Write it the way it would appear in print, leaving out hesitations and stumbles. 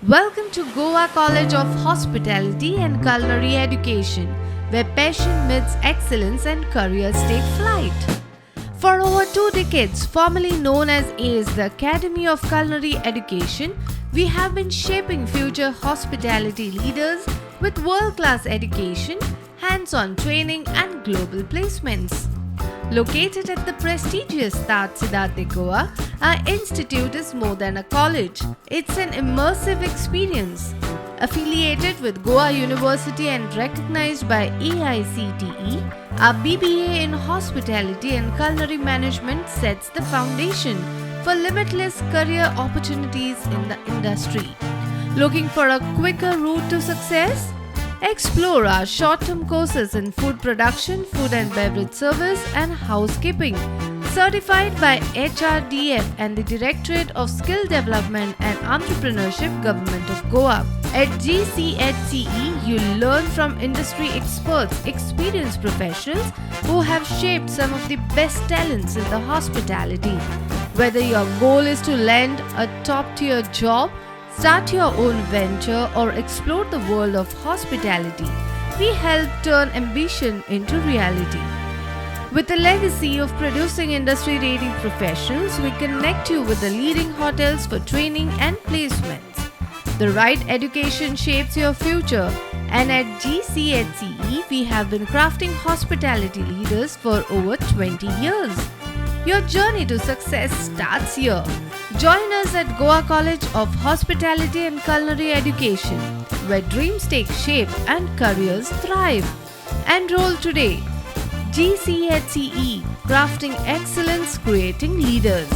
Welcome to Goa College of Hospitality and Culinary Education, where passion meets excellence and careers take flight. For over 2 decades, formerly known as ACE, the Academy of Culinary Education, we have been shaping future hospitality leaders with world-class education, hands-on training and global placements. Located at the prestigious Taj Siddharth, Goa, our institute is more than a college. It's an immersive experience. Affiliated with Goa University and recognized by AICTE, our BBA in Hospitality and Culinary Management sets the foundation for limitless career opportunities in the industry. Looking for a quicker route to success? Explore our short-term courses in food production, food and beverage service and housekeeping, certified by HRDF and the Directorate of Skill Development and Entrepreneurship, Government of Goa. At GCHCE, you'll learn from industry experts, experienced professionals who have shaped some of the best talents in the hospitality. Whether your goal is to land a top-tier job, start your own venture or explore the world of hospitality, we help turn ambition into reality. With a legacy of producing industry-leading professionals, we connect you with the leading hotels for training and placements. The right education shapes your future, and at GCHCE, we have been crafting hospitality leaders for over 20 years. Your journey to success starts here. Join us at Goa College of Hospitality and Culinary Education, where dreams take shape and careers thrive. Enroll today. GCHCE, crafting excellence, creating leaders.